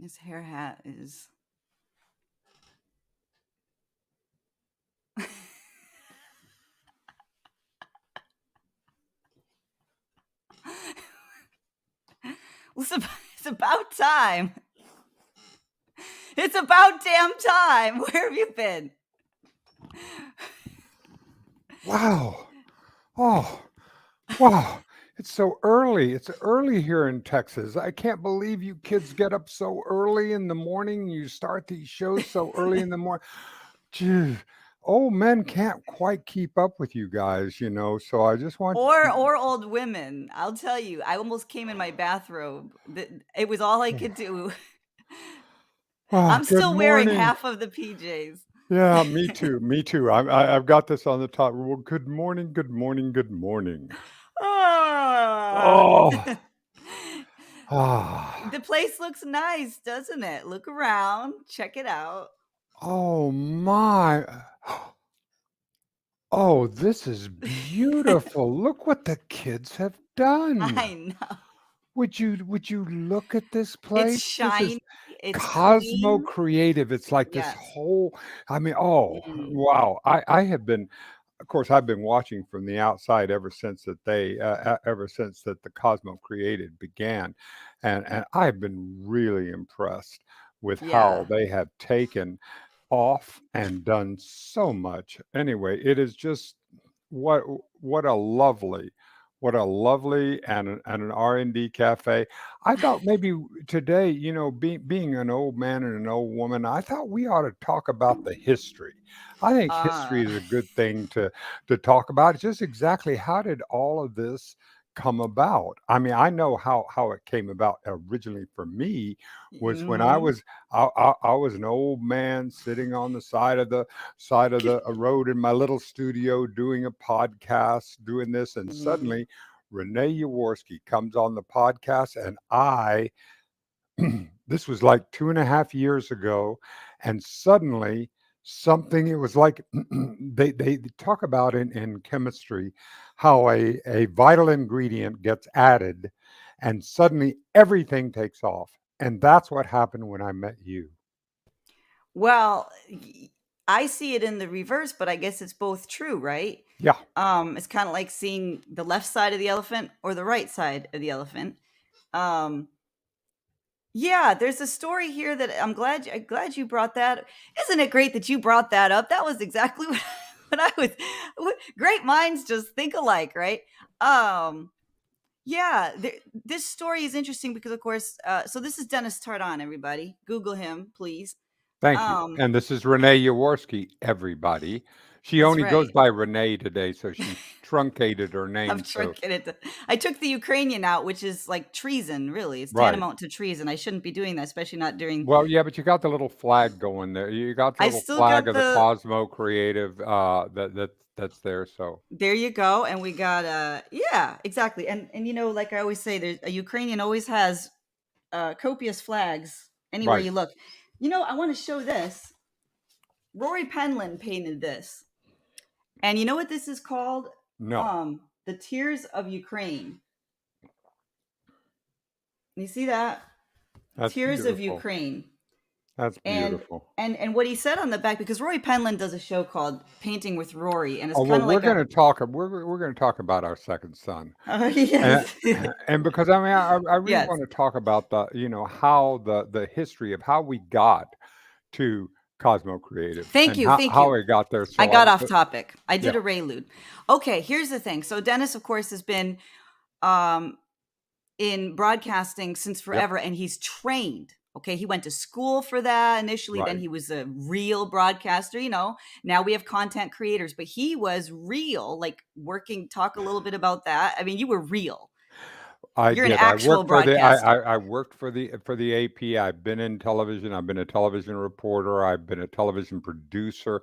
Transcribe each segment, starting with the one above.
His hair hat is. It's about time. It's about damn time. Where have you been? Wow. Oh, wow. It's so early. It's early here in Texas. I can't believe you kids get up so early in the morning. You start these shows so early in the morning. Gee, old men can't quite keep up with you guys, So I just want Or old women. I'll tell you, I almost came in my bathrobe. It was all I could do. I'm good still wearing morning. half of the PJs. Yeah, me too. Me too. I've got this on the top. Well, good morning. Good morning. Good morning. Ah. Oh, ah. The place looks nice, doesn't it? Look around, check it out. Oh my. Oh, this is beautiful. Look what the kids have done. I know. Would you look at this It's place? This is shiny, it's Cosmo clean. Creative. It's like this Yes. whole, oh, Mm. wow. I have been, of course, I've been watching from the outside ever since that the Cosmo Creative began, and I've been really impressed with how Yeah. they have taken off and done so much. Anyway, it is just what what a lovely and an R&D cafe. I thought maybe today, being an old man and an old woman, I thought we ought to talk about the history. I think history Uh, is a good thing to talk about. It's just exactly how did all of this come about? I mean, I know how it came about originally for me was when mhm. I was an old man sitting on the side of the road in my little studio doing a podcast, doing this, and Mhm. suddenly Renee Yaworski comes on the podcast, and I this was like 2.5 years ago, and suddenly something it was like they talk about in chemistry how a vital ingredient gets added and suddenly everything takes off. And that's what happened when I met you. Well, I see it in the reverse, but I guess it's both true, right? Yeah. It's kind of like seeing the left side of the elephant or the right side of the elephant. Um, yeah, there's a story here that I'm glad you brought that. Isn't it great that you brought that up? That was exactly what I was. Great minds just think alike, right? Um, yeah, this story is interesting because, of course, so this is Dennis Tardan. Everybody, Google him, please. Thank you. Um, And this is Renee Yaworski, everybody. She that's only goes right. by Renee today, so she truncated her name. I've So, truncated it. I took the Ukrainian out, which is like treason. Really, it's right. tantamount to treason. I shouldn't be doing that, especially not during. Well, yeah, but you got the little flag going there. You got the I little still flag got of the the. Cosmo Creative that's there. So, There you go, and we got yeah, exactly, and like I always say, there's a Ukrainian always has copious flags anywhere right. you look. I want to show this. Rory Penland painted this. And you know what this is called? No, The Tears of Ukraine. You see that? that's Tears of beautiful. Ukraine. That's And beautiful. and what he said on the back, because Rory Penland does a show called Painting with Rory, and it's Oh, well, kind of we're like going a. to talk. We're going to talk about our second son, Oh, and yes. and because I mean I really Yes. want to talk about how the history of how we got to Cosmo Creative Thank and you. how Thank how you. it got there. I So got off topic. I yeah, did a Raylude. Okay, here's the thing. So Dennis, of course, has been um, in broadcasting since yep, forever, and he's trained. Okay, he went to school for that initially, then right. he was a real broadcaster. Now we have content creators, but he was real, like working. Talk a little bit about that. I mean, you were real. I You're an did. I actual worked for the broadcaster. I worked for the AP. I've been in television. I've been a television reporter. I've been a television producer.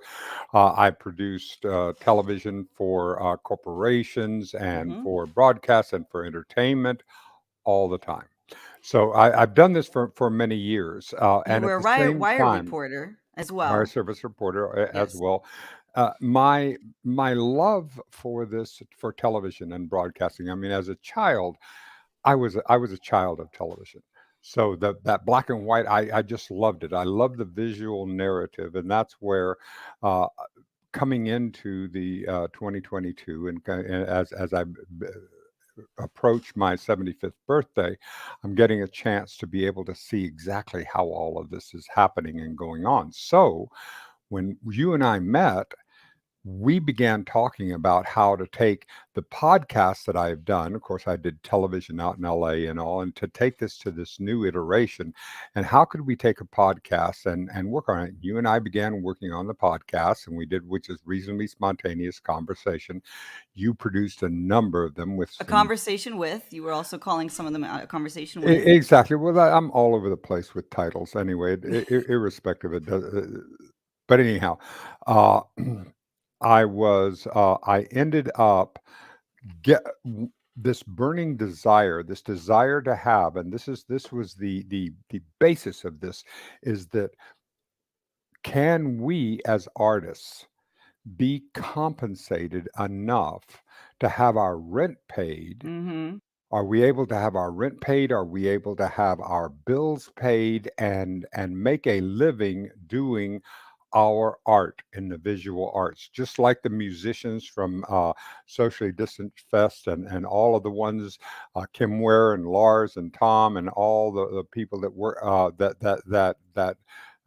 I produced television for corporations and Hmm. for broadcasts and for entertainment all the time. So I've done this for many years, You and were at a the wire, same wire time, reporter as wire well. service reporter as Yes. well. My love for television and broadcasting. I mean, as a child, I was a child of television. So that black and white, I just loved it. I love the visual narrative, and that's where uh, coming into the 2022 and as I approach my 75th birthday, I'm getting a chance to be able to see exactly how all of this is happening and going on. So when you and I met, we began talking about how to take the podcast that I've done. Of course, I did television out in LA and all, and to take this to this new iteration. And how could we take a podcast and work on it? You and I began working on the podcast, and we did, which is reasonably spontaneous conversation. You produced a number of them with A some. conversation with, you were also calling some of them out, a conversation with. Exactly. Well, I'm all over the place with titles anyway, irrespective. It does, but anyhow, uh, I ended up get this burning desire, this desire to have, and this was the basis of this, is that can we as artists be compensated enough to have our rent paid? Mm-hmm. Are we able to have our rent paid? Are we able to have our bills paid and make a living doing our art in the visual arts, just like the musicians from Socially Distant Fest and all of the ones, Kim Ware and Lars and Tom and all the people that were that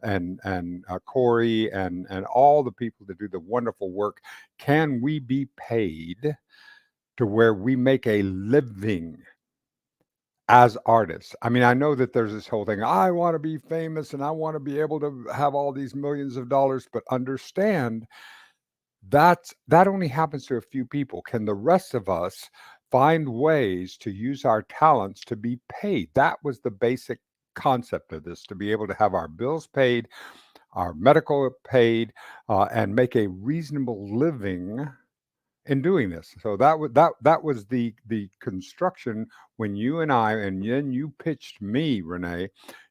and Corey and all the people that do the wonderful work. Can we be paid to where we make a living as artists? I mean, I know that there's this whole thing, I want to be famous and I want to be able to have all these millions of dollars, but understand that only happens to a few people. Can the rest of us find ways to use our talents to be paid? That was the basic concept of this, to be able to have our bills paid, our medical paid, and make a reasonable living in doing this. So that was the construction when you and I, and then you pitched me, Renee,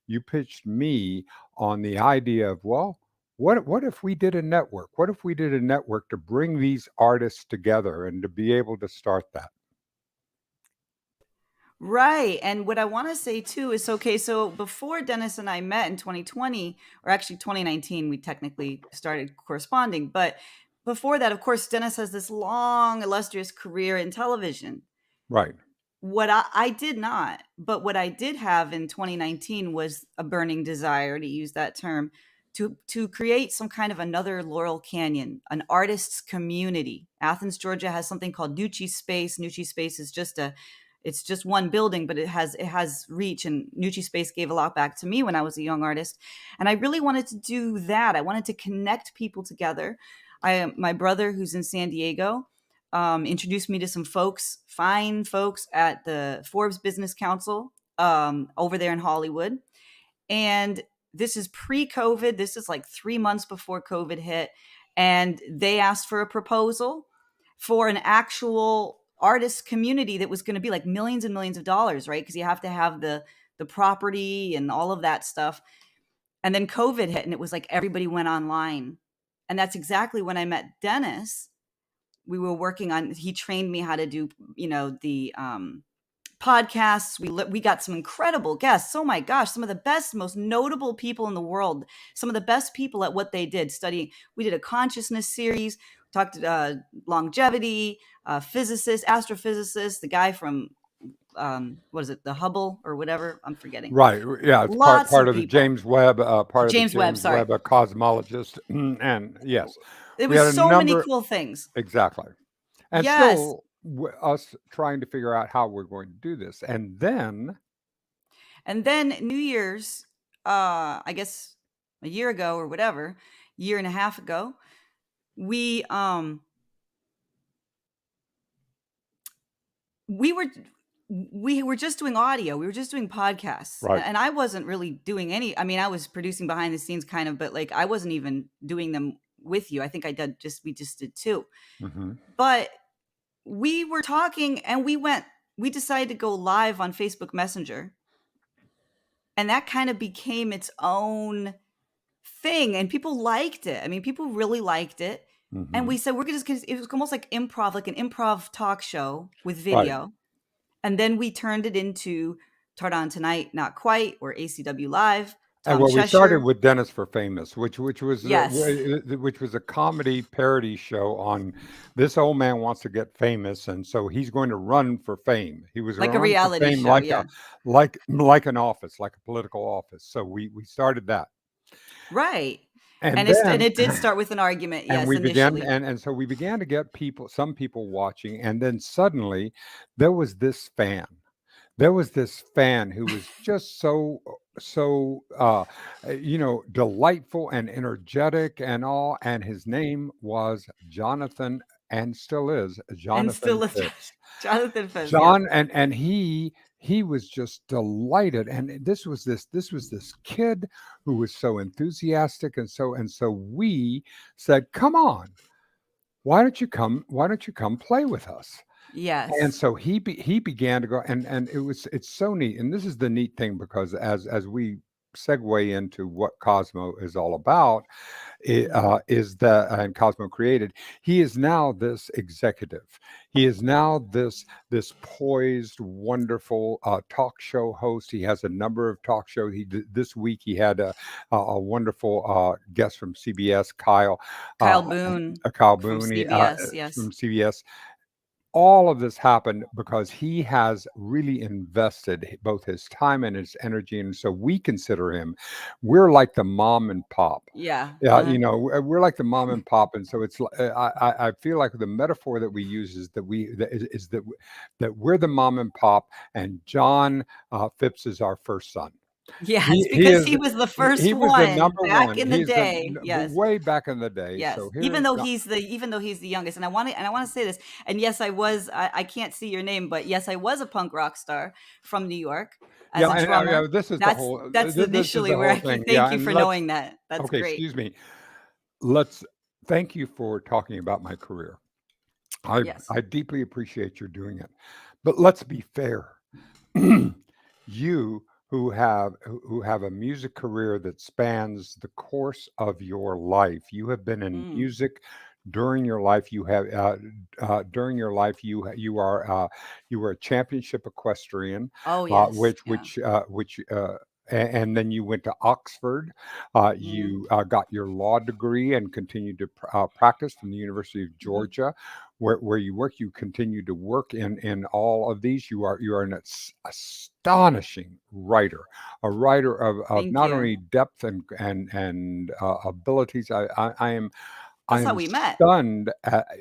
you pitched me on the idea of, well, what if we did a network? What if we did a network to bring these artists together and to be able to start that? Right. And what I want to say too is, okay, so before Dennis and I met in 2020, or actually 2019, we technically started corresponding. But before that, of course, Dennis has this long, illustrious career in television. Right. What I did not, but what I did have in 2019 was a burning desire, to use that term, to create some kind of another Laurel Canyon, an artists community. Athens, Georgia has something called Nucci Space. Nucci Space is just a it's just one building, but it has reach, and Nucci Space gave a lot back to me when I was a young artist. And I really wanted to do that. I wanted to connect people together. My brother, who's in San Diego, introduced me to some folks, fine folks at the Forbes Business Council over there in Hollywood. And this is pre-COVID. This is like 3 months before COVID hit. And they asked for a proposal for an actual artist community that was going to be like millions and millions of dollars, right? Because you have to have the property and all of that stuff. And then COVID hit, and it was like everybody went online. And that's exactly when I met Dennis. We were working on, he trained me how to do, the podcasts. We got some incredible guests. Oh my gosh, some of the best, most notable people in the world, some of the best people at what they did, studying. We did a consciousness series, talked longevity, physicist, astrophysicist, the guy from what is it, the Hubble or whatever, I'm forgetting. Right. Yeah, it's part Lots part of of the people. James Webb, part of the James Webb, James sorry. Webb, a cosmologist, and yes, It we was had a so many number. cool things. Exactly. And Yes. still us trying to figure out how we're going to do this. And then New Year's, I guess a year ago or whatever, year and a half ago, we we were we were just doing audio. We were just doing podcasts. Right. And I wasn't really doing any, I mean, I was producing behind the scenes kind of, but like I wasn't even doing them with you. I think we just did two. Hmm. But we were talking and we decided to go live on Facebook Messenger. And that kind of became its own thing, and people liked it. I mean, people really liked it. And Hmm. we said, it was almost like improv, like an improv talk show with Right. video. And then we turned it into Tardan Tonight, Not Quite, or ACW Live, And Tom well, we started Cheshire. with Dennis for Famous, Yes. which was a comedy parody show on this old man wants to get famous, and so he's going to run for fame. He was going Like to a run for reality fame show. like Yeah. like an office, like a political office. So we started that, Right. and And then it did start with an argument, and yes, we began initially. and so we began to get some people watching, and then suddenly there was this fan. There was this fan who was just so delightful and energetic and all, and his name was Jonathan, and still is And Jonathan still is Phipps. Jonathan Fez. Yep. John and he was just delighted, and this was this kid who was so enthusiastic, and so we said, "Come on, why don't you come play with us?" And Yes. so he began to go, and it's so neat, and this is the neat thing, because as we segue into what Cosmo is all about, Mhm. is that, and Cosmo created, he is now this executive. He is now this poised, wonderful talk show host. He has a number of talk shows. This week he had a wonderful guest from CBS, uh, Kyle Boone Kyle from Boone, CBS. Yes. from CBS. All of this happened because he has really invested both his time and his energy, and so we consider him. We're like the mom and pop. Yeah. Yeah, Uh-huh. we're like the mom and pop, and so I feel like the metaphor that we use is that we're the mom and pop, and John Phipps is our first son. Yes, He because is he was the he first was the one number back one. in the He's the day. Yes. way back in the day. Yes. So here is John. Even though he's the youngest, and I want to say this. And yes, I can't see your name, but yes, I was a punk rock star from New York as Yeah, a and drummer. this is the whole That's this is initially the where whole I can thing. Yeah, thank you and for let's knowing that. That's okay, great. excuse me. Let's thank you for talking about my career. Yes. I deeply appreciate your doing it. But let's be fair. You who have a music career that spans the course of your life. You have been in Mm. music during your life. You have during your life you were a championship equestrian, Oh yes. Yeah. and then you went to Oxford. Mm. You got your law degree and continued to practice from the University of Hmm. Georgia, where you work. You continue to work in all of these. You are an astonishing writer, a writer of Thank not you. only depth and abilities. I That's how am we met. stunned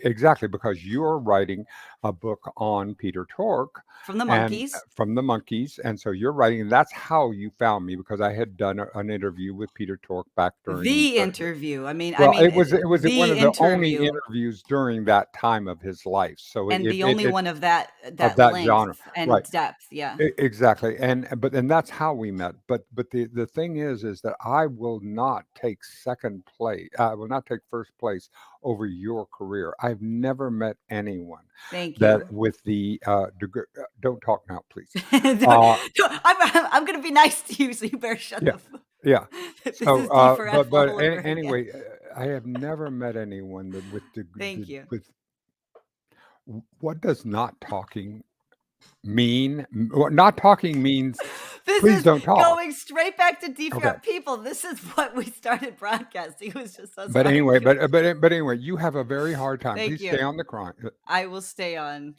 exactly because you're writing a book on Peter Tork From the and Monkeys. from the Monkeys, and so you're writing. And that's how you found me, because I had done an interview with Peter Tork back during. The interview. Well, it was one The of the only interview, interviews during that time of his life. So and the only one of of that that length genre, and right? depth. Yeah. Exactly, and that's how we met. But the thing is that I will not take second place. I will not take first place over your career. I've never met anyone Thank that you. with the degree. Don't talk now, please. Uh, I'm gonna be nice to you, so you better shut yeah, the. yeah. This So, is D4F but all over again. anyway, I have never met anyone that Thank you. with what does not talking mean? What not talking means, This please is don't talk. going straight back to Okay. D4F. People, this is what we started broadcasting. It was just us But anyway, arguing. but anyway, you have a very hard time. Thank Please you. stay on the crime. I will stay on.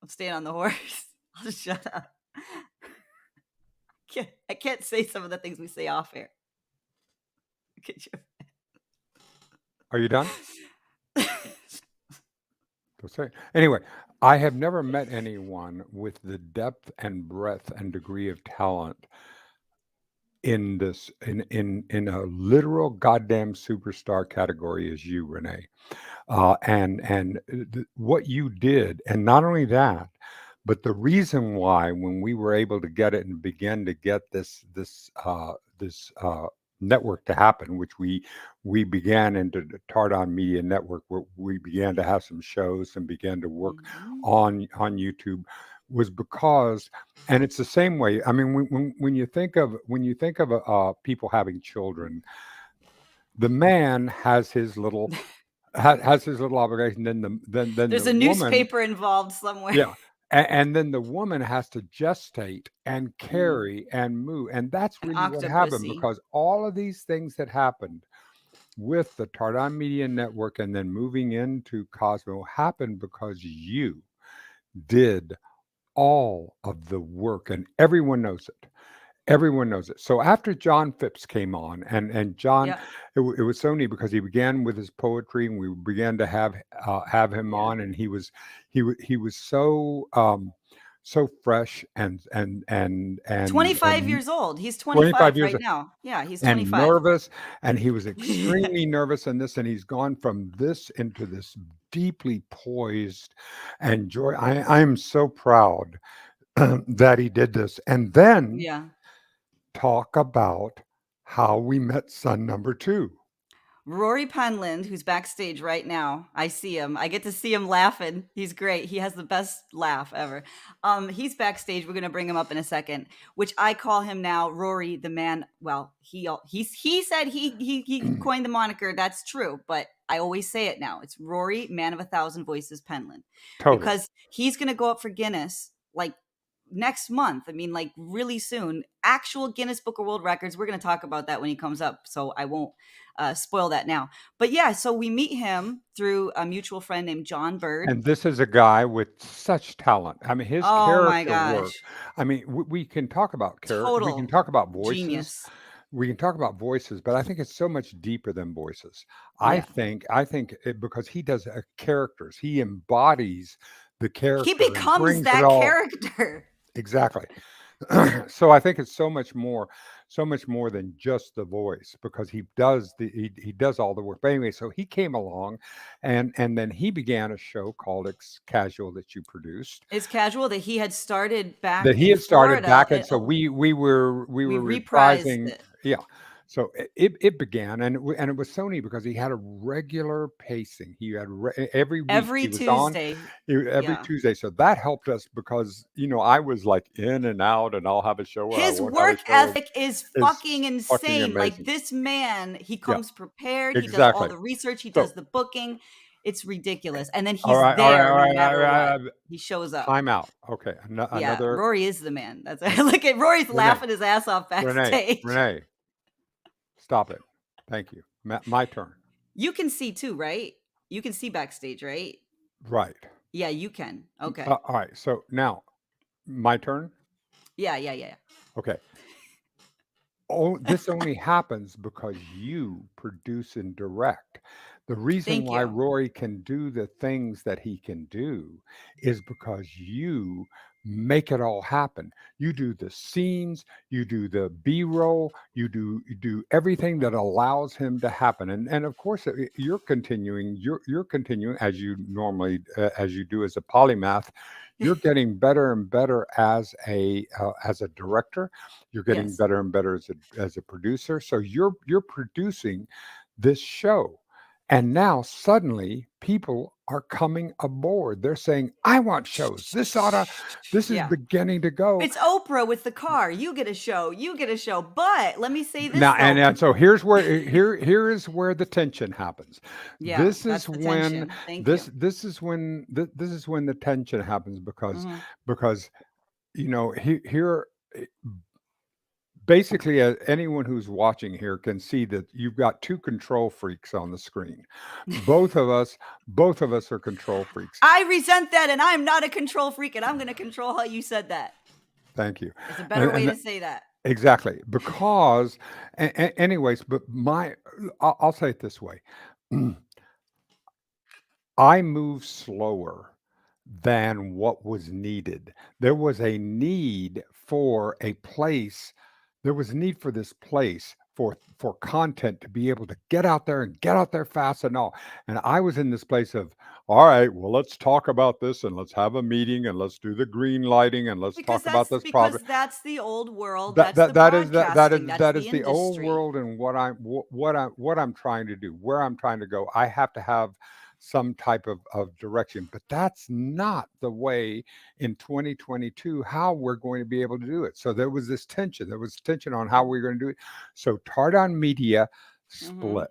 I'm staying on the horse. I'll just shut up. I can't say some of the things we say off air. Could you? Are you done? Don't say. Anyway, I have never met anyone with the depth and breadth and degree of talent in this in a literal goddamn superstar category as you, Renee. What you did, and not only that, but the reason why when we were able to get it and begin to get this network to happen, which we began into the Tardan Media Network, where we began to have some shows and began to work Mhm. on YouTube, was because, and it's the same way. I mean, when you think of people having children, the man has his little obligation. Then the There's a woman, newspaper involved somewhere. yeah, and then the woman has to gestate and Mm. carry and move. And that's An really what happened, octopussy. because all of these things that happened with the Tardan Media Network and then moving into Cosmo happened because you did all of the work, and everyone knows it. Everyone knows it. So after John Phipps came on, and John, Yeah. it was so neat because he began with his poetry, and we began to have him Yeah. on, and he was so so fresh and 25 years old. He's 25 25 years right now. Yeah, he's and 25. nervous, and he was Yeah. extremely nervous in this, and he's gone from this into this deeply poised and joy. I am so proud that he did this. And then Yeah. talk about how we met son number two. Rory Penland, who's backstage right now. I see him. I get to see him laughing. He's great. He has the best laugh ever. He's backstage. We're gonna bring him up in a second. Which I call him now, Rory the man. Well, he said he coined the moniker. That's true, but I always say it now. It's Rory, man of a thousand voices, Penland, Totally. because he's gonna go up for Guinness like next month. I mean, like really soon. Actual Guinness Book of World Records. We're gonna talk about that when he comes up. So I won't spoil that now. But yeah, so we meet him through a mutual friend named John Bird. And this is a guy with such talent. I mean, his Oh my character work. gosh. I mean, we can talk about character, we can Total talk about voices, genius. we can talk about voices, but I think it's so much deeper than voices. Yeah. I think because he does characters, he embodies the He character and becomes brings it that all. character. Exactly. So I think it's so much more than just the voice, because he does all the work. But anyway, so he came along, and then he began a show called Casual that you produced, It's casual that he had started that back he in had started Florida. back, and so we We were reprised reprising. it. Yeah. So it began, and it was so neat because he had a regular pacing. He had every week Every he was on, Tuesday. every Yeah. Tuesday. So that helped us because I was like in and out, and I'll have a show, and I His won't have a work show. ethic is Is fucking fucking insane. Like amazing. this man, he Yeah, comes prepared, he does all exactly. the research, he So does the booking. It's ridiculous. And then all he's right, all right, there all no right, matter what. He shows up. time out. Okay, Yeah, another Rory is the man. That's look at Rory's Renee, laughing his ass off Renee, backstage. Renee. Stop it. Thank you. My turn. You can see too, right? You can see backstage, right? Right. Yeah, you can. Okay. All right. So now my turn. Yeah, yeah, yeah. Okay. Oh, this only happens because you produce and direct. The reason Thank why you. Rory can do the things that he can do is because you make it all happen. You do the scenes, you do the B-roll, you do everything that allows him to happen. And of course, you're continuing as you normally as you do as a polymath. You're getting better and better as a director. You're getting Yes. better and better as a producer. So you're producing this show. And now suddenly people are coming aboard. They're saying, I want shows. This is Yeah. beginning to go. It's Oprah with the car. You get a show. You get a show. But let me say this Now though. and so here is where the tension happens. Yeah, This that's is the when tension. Thank you. this is when the tension happens Mhm. because here basically anyone who's watching here can see that you've got two control freaks on the screen. Both of us are control freaks. I resent that, and I'm not a control freak, and I'm going to control how you said that. Thank you. It's a better way And to say that. exactly, because anyways, but I'll say it this way. I move slower than what was needed. There was a need for a place. There was a need for this place for content to be able to get out there and get out there fast and all. And I was in this place of, all right, well, let's talk about this and let's have a meeting and let's do the green lighting and let's talk about this problem. Because that's the old world. That That's that the that is that that broadcasting. is That's that the is the old industry. world, and what I'm trying to do, where I'm trying to go. I have to have some type of direction, but that's not the way in 2022 how we're going to be able to do it. So there was this tension. There was tension on how we're going to do it. So Tardan Media Hmm. split.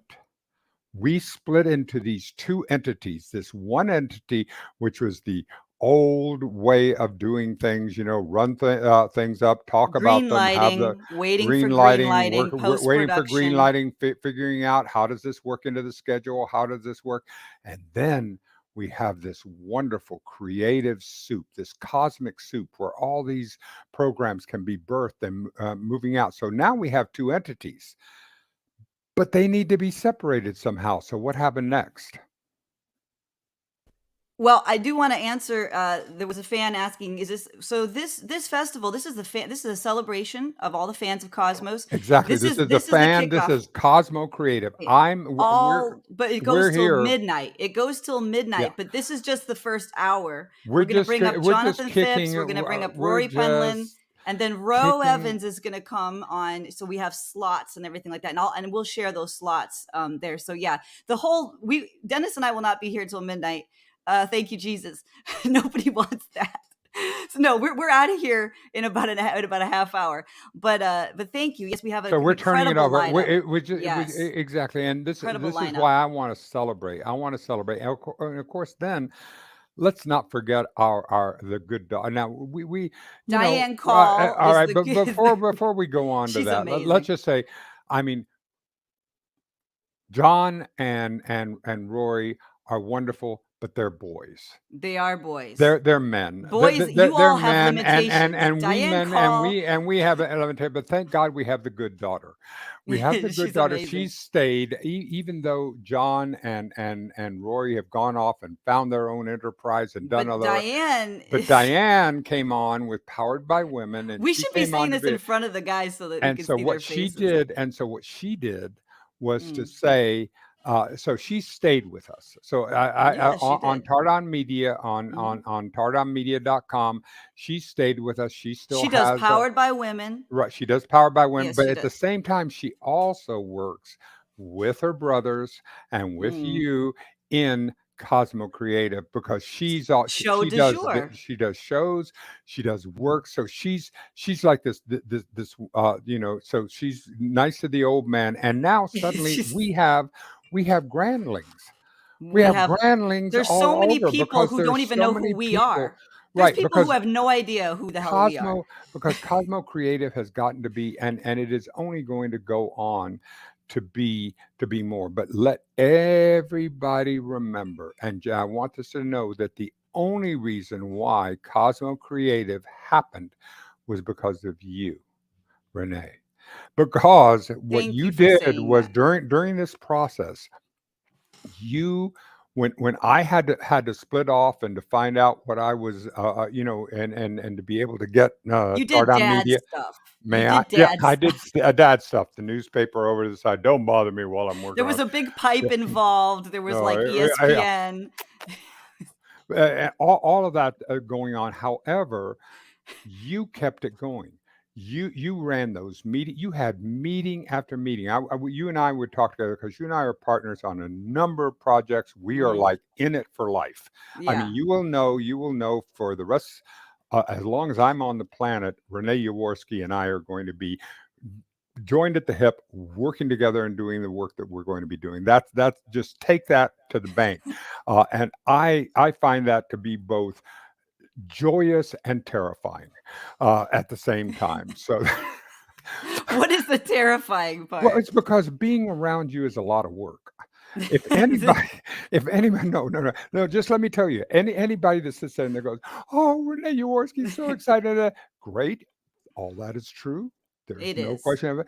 We split into these two entities. This one entity, which was the old way of doing things, run things up, talk about Green them, have the lighting, waiting for green green lighting, lighting, waiting for green post-production. lighting, figuring out how does this work into the schedule, how does this work, and then we have this wonderful creative soup, this cosmic soup where all these programs can be birthed and moving out. So now we have two entities, but they need to be separated somehow. So what happened next? Well, I do want to answer. There was a fan asking, "Is this festival? This is a celebration of all the fans of Cosmos. Exactly. This This is is the this is the fan. This kickoff. is Cosmo Creative. It- all, but it We're goes till here. midnight. It goes till Yeah. midnight. But this is just the first hour. We're gonna bring up We're just Jonathan kicking Phipps. it. We're gonna bring up We're Rory Penland. just And then Ro kicking. Evans is going to come on, so we have slots and everything like that, and we'll share those slots there. So yeah, Dennis and I will not be here till midnight. Thank you, Jesus. Nobody wants that. So no, we're out of here in about a half hour. But thank you. Yes, we have So an we're turning it incredible over. lineup. We Yes, exactly, and incredible this is lineup. why I want to celebrate. I want to celebrate, and of course, then let's not forget our the good dog. Now we Diane Call all is right, the but good. before we go on to She's that, let's amazing. just say, I mean, John and Rory are wonderful, but they're boys. They are boys. They're men. Boys, you They're all have men, limitations. and we Diane men, Call, and we have an element. But thank God we have the good daughter. We have the good she's daughter. amazing. She's stayed, even though John and Rory have gone off and found their own enterprise and done But other. Diane But is. Diane came on with Powered by Women, and We she should be came on saying to this in be. front of the guys so that we And can so see their what she faces. did, was to Mm. say, so she stayed with us. So Yeah, she on did. Tardan Media, Mhm. on tardanmedia.com, she stayed with us. She still She does has Powered by Women. right. She does Powered by Women, Yes, but she at the does. same time, she also works with her brothers and with Mm. you in Cosmo Creative because Show du jour. she does shows, she does work. So she's like this so she's nice to the old man. And now suddenly She's, we have grandlings. We we have have, grandlings there's so all many over people because who don't there's even so know who many we people. are. There's Right, people who because have no idea who the hell we are. Cosmo because Cosmo Creative has gotten to be, and it is only going to go on to be more. But let everybody remember, and I want us to know that the only reason why Cosmo Creative happened was because of you, Renee. Because what Thank you you for did saying was that. during this process, you when I had to split off and to find out what I was and to be able to get You did Tardan dad Media. stuff. You May I? did Yeah, dad I did stuff. dad stuff. The newspaper over to the side. Don't bother me while I'm There working was on. a big pipe Yeah, involved. There was no, like ESPN. all of that going on. However, you kept it going. You ran those meeting. You had meeting after meeting. You and I would talk together because you and I are partners on a number of projects. We are Mm, like in it for life. I mean, yeah. you will know for the rest. As long as I'm on the planet, Renee Yaworski and I are going to be joined at the hip, working together and doing the work that we're going to be doing. That's just take that to the bank, and I find that to be both joyous and terrifying at the same time. So, What is the terrifying well, part? it's because being around you is a lot of work. If anybody, if anybody, no, just let me tell you, anybody that sits there and that goes, "Oh, Renee Jaworski's so excited," great, all that is true. There's It no is. question of it.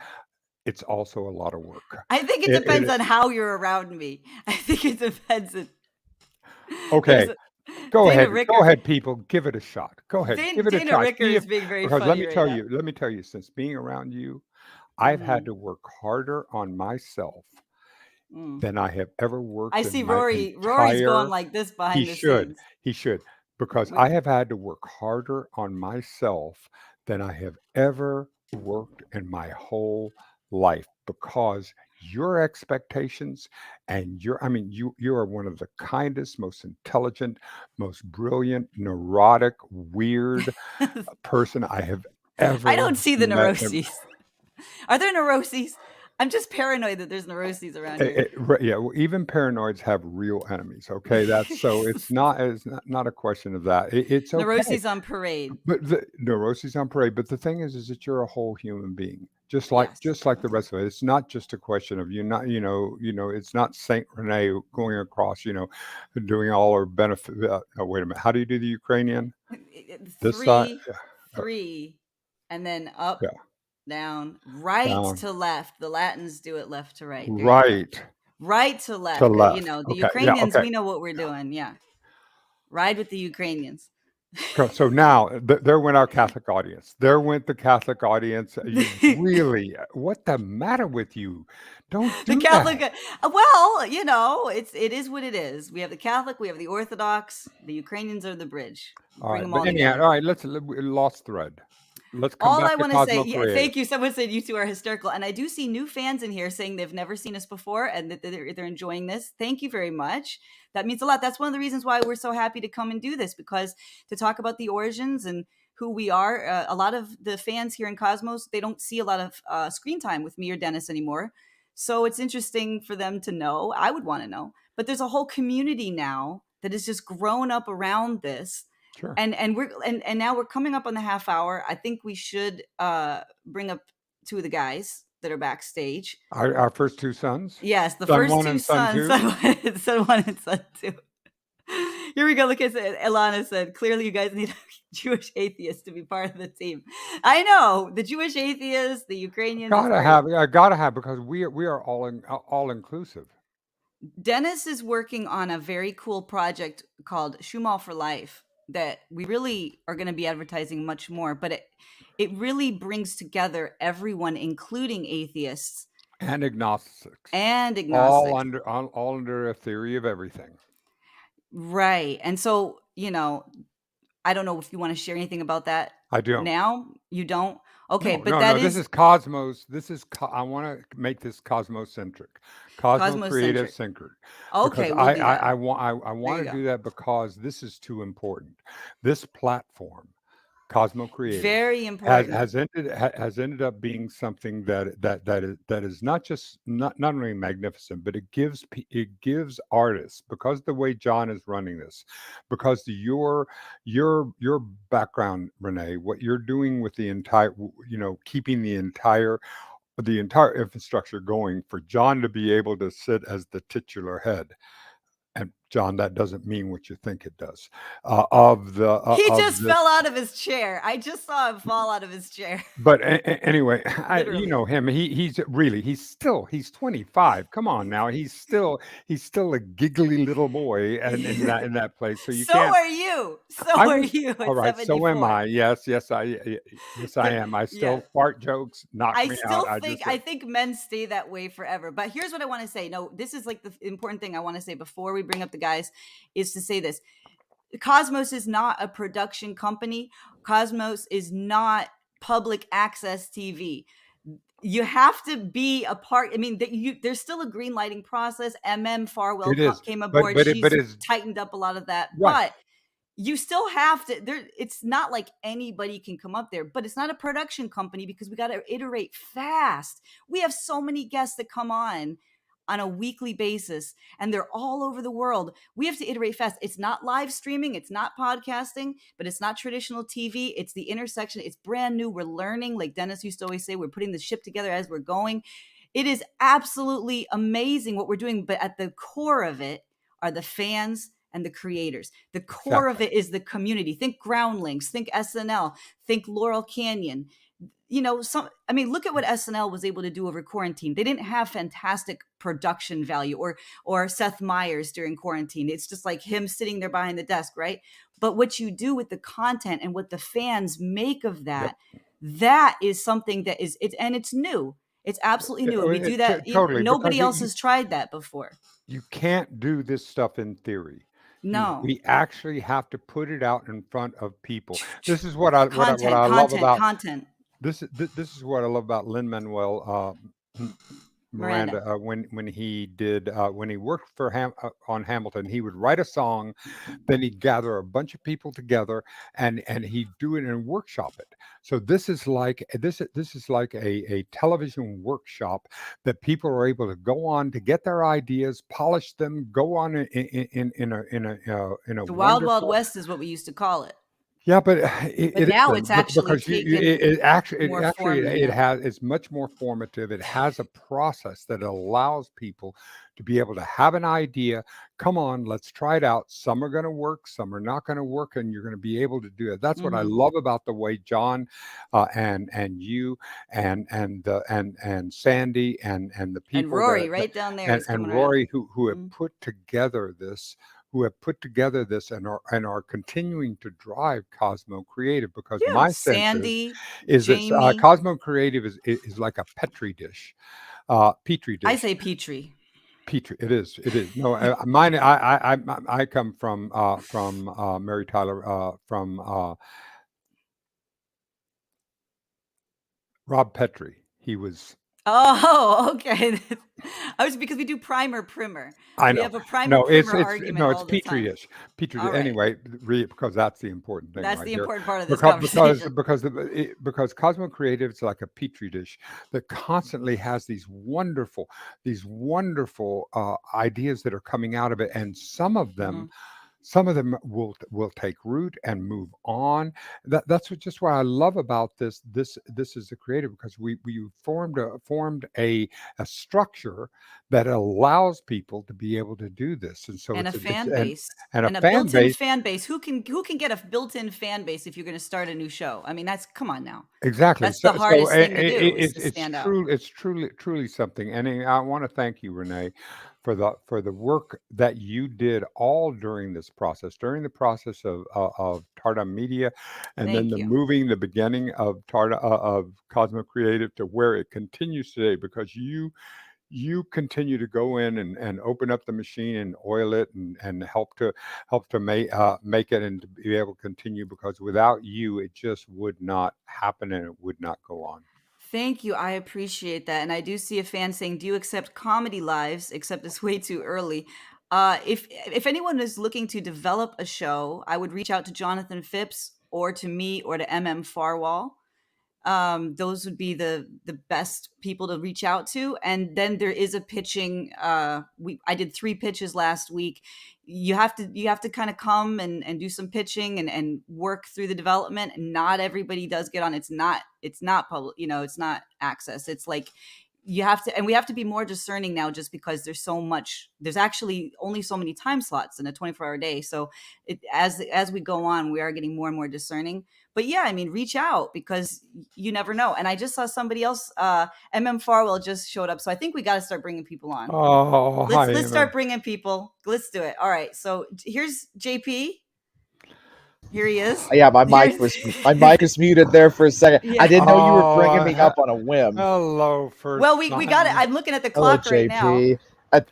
It's also a lot of work. I think it It, depends it on how you're around me. I think it depends on there's okay. a Dana Go Ricker. ahead, people. Give it a shot. Go ahead, give it a Dana shot. Ricker See if is being very because funny right now. let me tell you, since being around you, I've had Hmm. to work harder on myself Mm. than I have ever I worked in see my Rory. Rory's going entire. like this He behind the should. scenes. He should. Because With I have had to work harder on myself than I have ever worked in my whole life because your expectations and I mean, you are one of the kindest, most intelligent, most brilliant, neurotic, weird person I have I ever don't see the met. neuroses. Are there neuroses? I'm just paranoid that there's neuroses around here. Yeah, well, even paranoids have real enemies, okay? That's so it's not a question of that. It's okay. Neuroses on parade. But the neuroses on parade, but the thing is that you're a whole human being, Yes. just like the rest of it. It's not just a question of you not, it's not Saint Renee going across, doing all her benefit. No, wait a minute. How do you do the Ukrainian? This side, Three, uh, three, and then up, yeah, down, right down, to left. The Latins do it left to right. There you go. right Right to to left. left. The Okay, yeah, Ukrainians, okay. we know what we're doing. Yeah. Ride with the Ukrainians. So now there went our Catholic audience. There went the Catholic audience. You really, what's the matter with you? Don't The do Catholic, that. well, it is what it is. We have the Catholic, we have the Orthodox, the Ukrainians are the bridge. All Bring right, them but all anyhow, together. all right. We lost thread. Let's come All I back to want to say, Cosmo yeah, Creative. thank you. Someone said you two are hysterical, and I do see new fans in here saying they've never seen us before and that they're enjoying this. Thank you very much. That means a lot. That's one of the reasons why we're so happy to come and do this, because to talk about the origins and who we are. A lot of the fans here in Cosmos, they don't see a lot of screen time with me or Dennis anymore, so it's interesting for them to know. I would want to know, but there's a whole community now that has just grown up around this, Sure. and now we're coming up on the half hour. I think we should bring up two of the guys that are backstage. Our first two sons, Yes, the son first one two and son sons, two. son one and son two. Here we go. Look at Ilana said, clearly you guys need a Jewish atheist to be part of the team. I know the Jewish atheists, the Ukrainians. It's great. Gotta have, because we are all inclusive. Dennis is working on a very cool project called Shumal for Life that we really are going to be advertising much more, but it really brings together everyone, including atheists And agnostics, and agnostics. all under a theory of everything. Right. And so, I don't know if you want to share anything about that. I don't. Now you don't. Okay, No, but no, that no. This is is Cosmos. I want to make this Cosmocentric, Cosmo Creative cosmocentric. centered, because Okay, we'll do that. I There want you to go. do that because this is too important. This platform, Cosmo Creative, Very important. has ended up being something that is not only magnificent, but it gives artists, because the way John is running this, because your background, Renee, what you're doing with the entire, keeping the entire infrastructure going, for John to be able to sit as the titular head. And John, that doesn't mean what you think it does. He Of just this, fell out of his chair. I just saw him fall out of his chair. but anyway, you Literally. know him. He's 25. Come on now, he's still a giggly little boy, and in that place. So you So can't. are you. So I are was you all at right. So am 74. I. Yes, yes, I am. I Yeah. still fart jokes knock I me out. still think I think men stay that way forever. But here's what I want to say. No, this is like the important thing I want to say before we bring up the guys, is to say this. Cosmos is not a production company. Cosmos is not public access TV. You have to be a part. I mean, there's still a green lighting process. Farwell It is, came but aboard. but it but She's it's tightened up a lot of that, right. but you still have to there. It's not like anybody can come up there, but it's not a production company because we got to iterate fast. We have so many guests that come on a weekly basis, and they're all over the world. We have to iterate fast. It's not live streaming, it's not podcasting, but it's not traditional TV. It's the intersection. It's brand new. We're learning, like Dennis used to always say, we're putting the ship together as we're going. It is absolutely amazing what we're doing, but at the core of it are the fans and the creators. The core of Exactly. it is the community. Think Groundlings, think SNL, think Laurel Canyon. Look at what SNL was able to do over quarantine. They didn't have fantastic production value, or Seth Meyers during quarantine. It's just like him sitting there behind the desk, right? But what you do with the content and what the fans make of Yep. that is something that is it's new. It's absolutely new, and we do that. Totally, because Nobody else has tried that before. you can't do this stuff in theory. No. We actually have to put it out in front of people. This is what Content, I love content, about content. this is what I love about Lin Manuel Miranda. when he did when he worked for on Hamilton, he would write a song, then he'd gather a bunch of people together, and he'd do it and workshop it. So this is like a television workshop that people are able to go on to get their ideas, polish them, go on in a The Wild Wild wonderful. West is what we used to call it. Yeah, but But it now isn't it's actually because taken more form than it that. has it's much more formative. It has a process that allows people to be able to have an idea. Come on, let's try it out. Some are going to work, some are not going to work, and you're going to be able to do it. That's what I Hmm. love about the way John and you and Sandy and the And people Rory, right down there, he's and coming right up. Rory who have Mhm. put together this and are continuing to drive Cosmo Creative because Yeah, my sense Sandy, is that Jamie. Cosmo Creative is like a petri I dish. say Petrie. Petri, it is. No, mine. I come from Mary Tyler from Rob Petrie. He was. Oh, okay. I was because we do primer primer. I We know. have a primer No, primer it's argument no, it's all the petri time. dish. Petri All dish. right. Anyway, because that's the important thing That's right the here. important part of this conversation. Because Cosmo Creative is like a petri dish that constantly has these wonderful ideas that are coming out of it, and Hmm. some of them will take root and move on. Just what I love about this is a creative because we formed a structure that allows people to be able to do this, and so And a it's fan base. and a And a fan built-in base. fan base. Who can get a built-in fan base if you're going to start a new show? I mean, that's come on now. Exactly. That's the hardest thing to do is to It's stand out. truly something. And I want to thank you, Renee, for the work that you did all during the process of Tardan Media, and then Thank you. the beginning of of Cosmo Creative to where it continues today, because you continue to go in and open up the machine and oil it and help to make it and to be able to continue, because without you it just would not happen and it would not go on. Thank you. I appreciate that. And I do see a fan saying, "Do you accept comedy lives?" Except it's way too early. If anyone is looking to develop a show, I would reach out to Jonathan Phipps or to me or to MM Farwall. Those would be the best people to reach out to. And then there is a pitching. I did 3 pitches last week. You have to kind of come and do some pitching and work through the development. And not everybody does get on. It's not public. It's not access. It's like you have to, and we have to be more discerning now, just because there's actually only so many time slots in a 24-hour day. So as we go on, we are getting more and more discerning. But yeah, I mean, reach out, because you never know. And I just saw somebody else, MM Farwell just showed up. So I think we got to start bringing people on. Oh, Let's hi, let's Emma. start bringing people. Let's do it. All right. So here's JP. Here he is. Yeah, Here's my mic was muted there for a second. I yeah. didn't know you were bringing Oh, me up on a whim. hello, Well, first we got it. time. I'm looking at the Hello, clock right now. JP.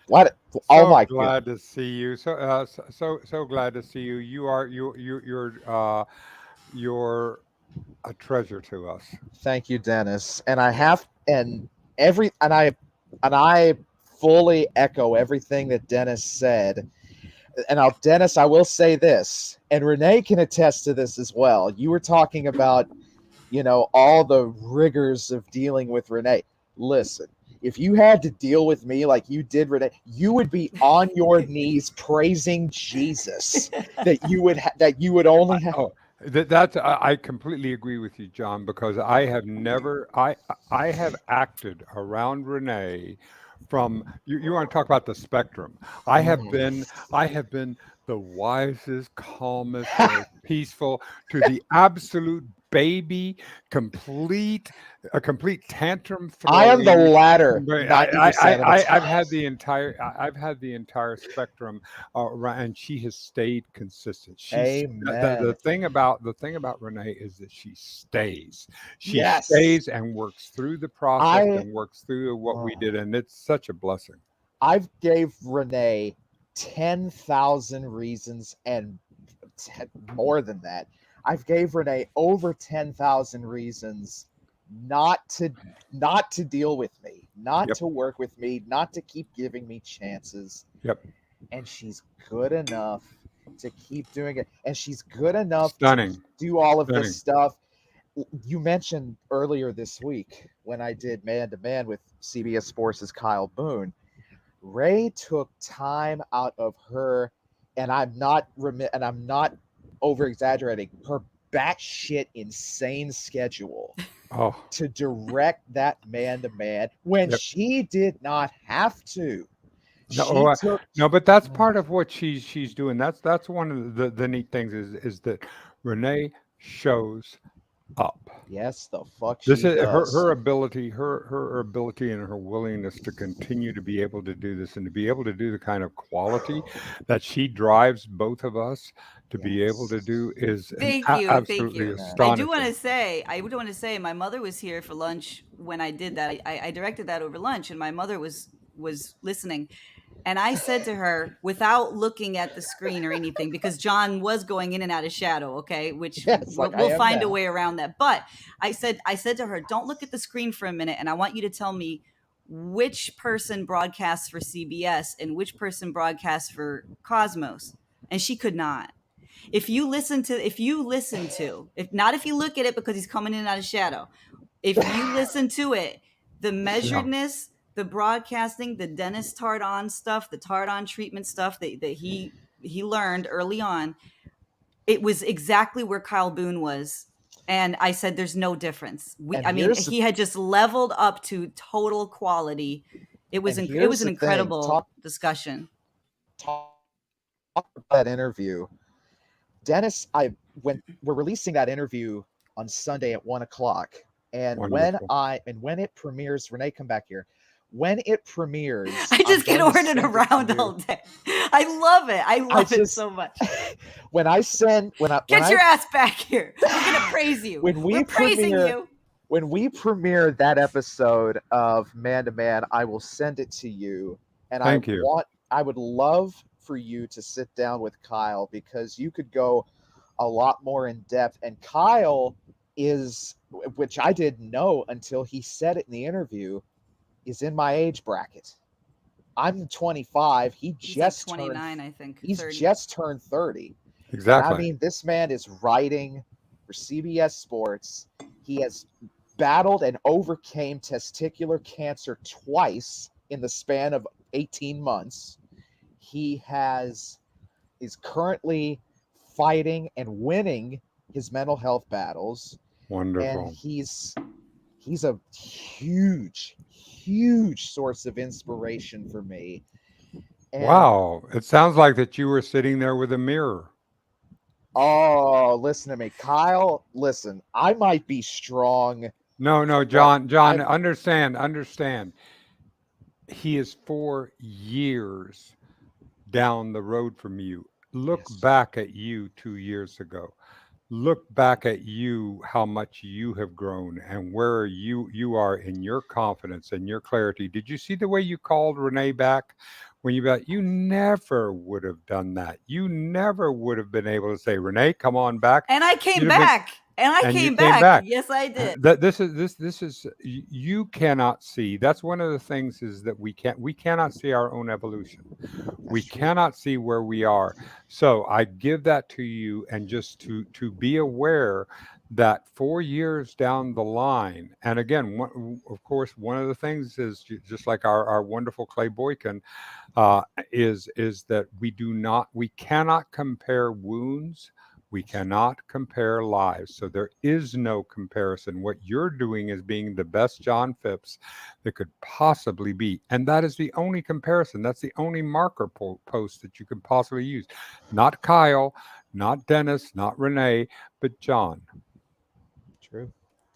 What? Oh So my god! glad to see you. So glad to see you. You're a treasure to us. Thank you, Dennis. And I have every and I fully echo everything that Dennis said. And Dennis, I will say this, and Renee can attest to this as well. You were talking about, all the rigors of dealing with Renee. Listen, if you had to deal with me like you did Renee, you would be on your knees praising Jesus that you would only have. Oh, that's I completely agree with you, John, because I have acted around Renee from you want to talk about the spectrum. I have been the wisest, calmest, most peaceful to the absolute baby, a complete tantrum I am the throwing. latter But 90% of the I've time. had I've had the entire spectrum, and she has stayed consistent. Amen. The thing about Renee is that she stays. She Yes. stays and works through the process I and works through what we oh, did, and it's such a blessing. I've gave Renee 10,000 reasons and more than that. I've gave Renee over 10,000 reasons not to not to deal with me, not Yep. to work with me, not to keep giving me chances. Yep. And she's good enough to keep doing it. And she's good enough Stunning. to do all of Stunning. this stuff. You mentioned earlier this week when I did Man to Man with CBS Sports' Kyle Boone, Ray took time out of her, and I'm not over exaggerating, her batshit insane schedule Oh, to direct that Man to Man when Yep. she did not have to. No, She took no, but that's part of what she's doing. That's one of the neat things is that Renee shows up. yes, the fuck This she is does. her ability, her ability and her willingness to continue to be able to do this and to be able to do the kind of quality that she drives both of us to be able to do is Thank you. Thank absolutely you. Yeah. I do want to astonishing. say, my mother was here for lunch when I did that. I directed that over lunch, and my mother was listening. And I said to her, without looking at the screen or anything, because John was going in and out of shadow, okay, which Yes, like I we'll am find a now. way around that. But I said to her, don't look at the screen for a minute, and I want you to tell me which person broadcasts for CBS and which person broadcasts for Cosmos. And she could not. If you listen to, if not if you look at it because he's coming in and out of shadow, if you listen to it, the measuredness, the broadcasting, the Dennis Tardan stuff, the Tardan treatment stuff that he learned early on, it was exactly where Kyle Boone was. And I said, there's no difference. He had just leveled up to total quality. It was And it was here's an the thing, incredible discussion. talk about that interview. Dennis, when we're releasing that interview on Sunday at 1:00, and Wonderful. when it premieres, Renee, come back here. When it premieres, I just I'm get going to ordered send it around to you. all day. I love it. I love it so much. When I Get your ass back here. We're gonna praise you. We're praising you. When we premiere that episode of Man to Man, I will send it to you, and Thank you. I would love for you to sit down with Kyle because you could go a lot more in depth. And Kyle is, which I didn't know until he said it in the interview, is in my age bracket. I'm 25. He's just like 29, I think. He's 30. just turned 30. Exactly. And I mean, this man is writing for CBS Sports. He has battled and overcame testicular cancer twice in the span of 18 months. He is currently fighting and winning his mental health battles. Wonderful. And he's a huge source of inspiration for me. And, wow. It sounds like that you were sitting there with a mirror. oh, listen to me, Kyle. Listen, I might be strong. No, John, understand. He is 4 years down the road from you. Look back at you 2 years ago. Look back at you, how much you have grown and where you are in your confidence and your clarity. Did you see the way you called Renee back when you never would have done that? You never would have been able to say, Renee, come on back. And I came back. And you came back. Yes, I did. This is you cannot see. That's one of the things is that we cannot see our own evolution. We cannot see where we are. So I give that to you, and just to be aware that 4 years down the line, and again, of course, one of the things is just like our wonderful Clay Boykin, is that we cannot compare wounds. We cannot compare lives. So there is no comparison. What you're doing is being the best John Phipps that could possibly be. And that is the only comparison. That's the only marker post that you could possibly use. Not Kyle, not Dennis, not Renee, but John. True.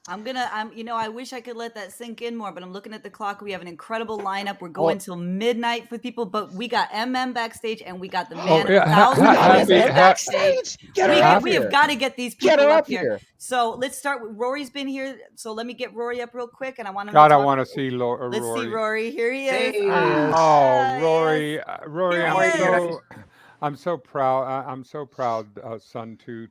I wish I could let that sink in more, but I'm looking at the clock. We have an incredible lineup. We're going till midnight with people, but we got MM backstage and we got the man of 1,000 voices backstage. We have got to get these people up here. So let's start with Rory's been here. So let me get Rory up real quick, and I want to. God, I want to see Rory. Let's see Rory. Here he is. Oh, Rory, I'm so proud. I'm so proud, son, to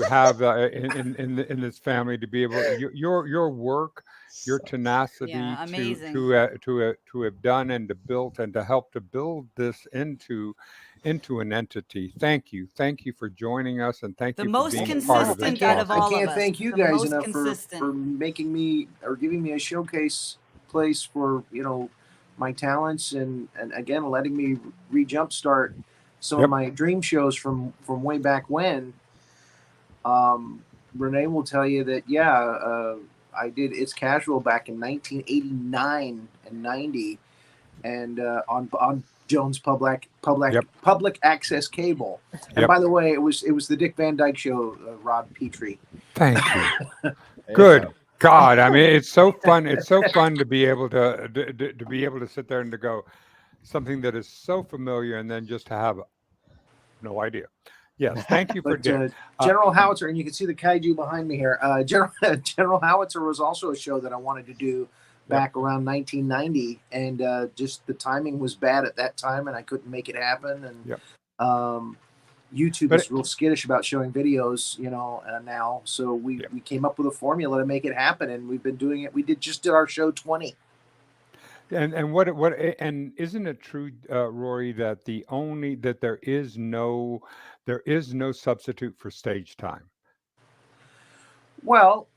have in this family to be able your work, your tenacity Yeah, amazing. to have done and to build and to help to build this into an entity. Thank you for joining us, and thank The you for most being part No, of this consistent out of again, process. I all of can't us. thank you The guys most enough consistent. for making me or giving me a showcase place for my talents and again letting me re-jumpstart some of Yep. my dream shows from way back when. Um, Renee will tell you that I did It's Casual back in 1989 and 90, and on Jones Yep. public access cable. And Yep. by the way, it was the Dick Van Dyke Show, Rod Petrie. Thank you. there you Good go. God. I mean, it's so fun. It's so fun to be able to be able to sit there and to go something that is so familiar, and then just to have no idea. Yes. Thank you for But Dick. Uh, General Howitzer, and you can see the kaiju behind me here. General Howitzer was also a show that I wanted to do yep. back around 1990, and just the timing was bad at that time, and I couldn't make it happen. And Yep. YouTube But is real skittish about showing videos, now. So we yep. we came up with a formula to make it happen, and we've been doing it. We did our show 20. And what and isn't it true, Rory, that there is no substitute for stage time? Well,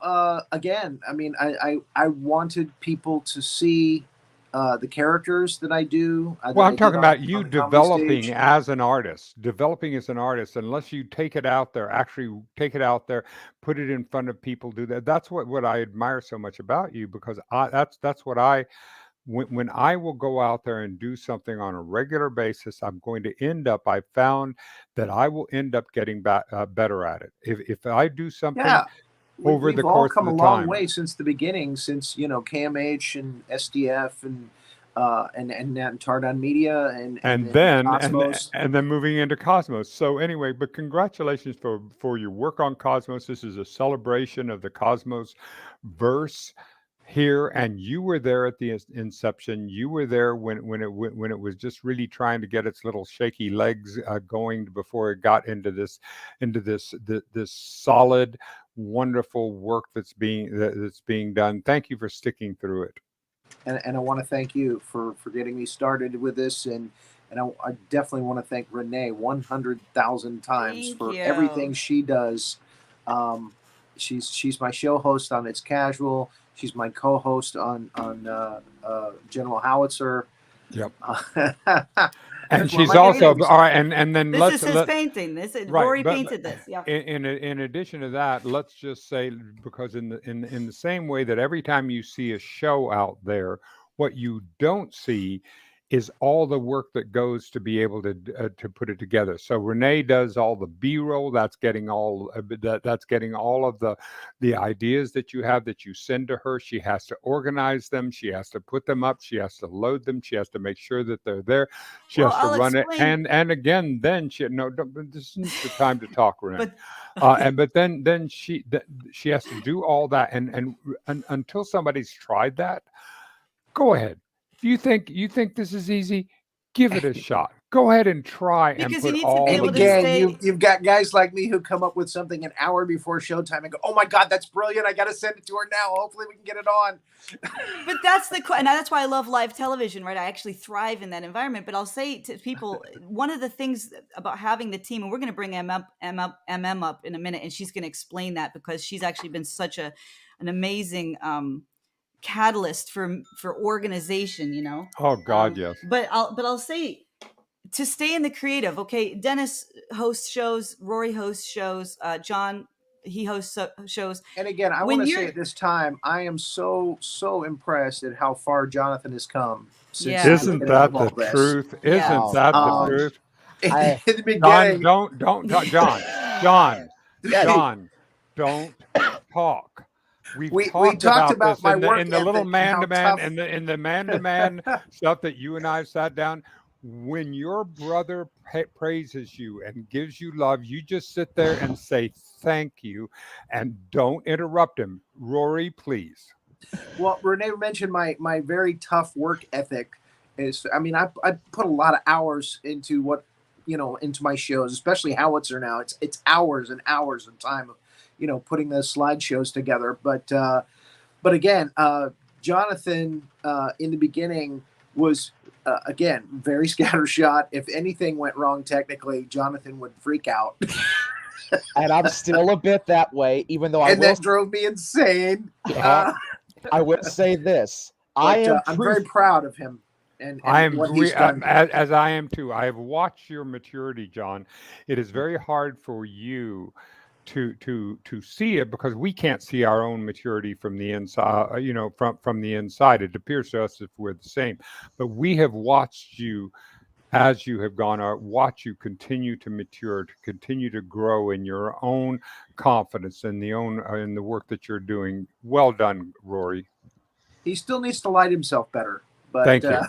again, I mean, I wanted people to see the characters that I do, Well, that I'm I did talking on about you the comedy developing stage. as an artist, developing as an artist. Unless you take it out there, actually take it out there, put it in front of people, do that. That's what I admire so much about you, because that's what when I will go out there and do something on a regular basis, I'm going to end up. I found that I will end up getting better at it if I do something Yeah, over the we've all course of come the a long time. way since the beginning, since KMH and SDF and now Tardan Media and And then then Cosmos. and then moving into Cosmos. So anyway, but congratulations for your work on Cosmos. This is a celebration of the Cosmos verse here, and you were there at the inception. You were there when it was just really trying to get its little shaky legs going before it got into this solid, wonderful work that's being done. Thank you for sticking through it. And I want to thank you for getting me started with this, and I definitely want to thank Renee 100,000 times Thank for you. everything she does. Um, she's my show host on It's Casual. She's my co-host on General Howitzer. Yep. And That's one of she's my also babies. all right. And then This is his painting. This is right, Rory painted this. Yeah. in addition to that, let's just say, because in the same way that every time you see a show out there, what you don't see is all the work that goes to be able to put it together. So Renee does all the B-roll. That's getting all of the ideas that you have that you send to her. She has to organize them. She has to put them up. She has to load them. She has to make sure that they're there. She Well, has to I'll run it, explain. and again, then she no. This isn't the time to talk, Renee. But okay. And but then she has to do all that, and until somebody's tried that, go ahead. You think this is easy? Give it a shot. Go ahead and try and Because you put need to be all And the able to again, details. stay. you've got guys like me who come up with something an hour before showtime and go, "Oh my God, that's brilliant! I got to send it to her now. Hopefully, we can get it on." But and that's why I love live television, right? I actually thrive in that environment. But I'll say to people, one of the things about having the team, and we're going to bring MM up in a minute, and she's going to explain that, because she's actually been such an amazing catalyst for organization. Oh God, yes. But I'll say, to stay in the creative. Okay, Dennis hosts shows, Rory hosts shows, John, he hosts shows. And again, I want When to say you're at this time, I am so impressed at how far Jonathan has come since Yeah. the Isn't beginning of that the all this. truth? Yeah. Isn't Oh that the gosh. truth? In I the John, beginning, don't talk. John, Yeah. John, don't talk. We've we talked talked about about this my in work the little ethic and man how to man tough. and in the man to man stuff that you and I sat down. When your brother praises you and gives you love, you just sit there and say thank you, and don't interrupt him. Rory, please. Well, Renee mentioned my very tough work ethic. I mean, I put a lot of hours into what into my shows, especially Howitzer now. It's hours and hours of time of, putting those slideshows together. But again, Jonathan in the beginning was again very scattershot. If anything went wrong technically, Jonathan would freak out. And I'm still a bit that way, even though that drove me insane. I will say this: I'm very proud of him. And I am what he's done. as I am too. I have watched your maturity, John. It is very hard for you to see it because we can't see our own maturity from the inside. From the inside, it appears to us if we're the same. But we have watched you as you have gone out. Watch you continue to mature, to continue to grow in your own confidence and in the work that you're doing. Well done, Rory. He still needs to light himself better. But, thank you.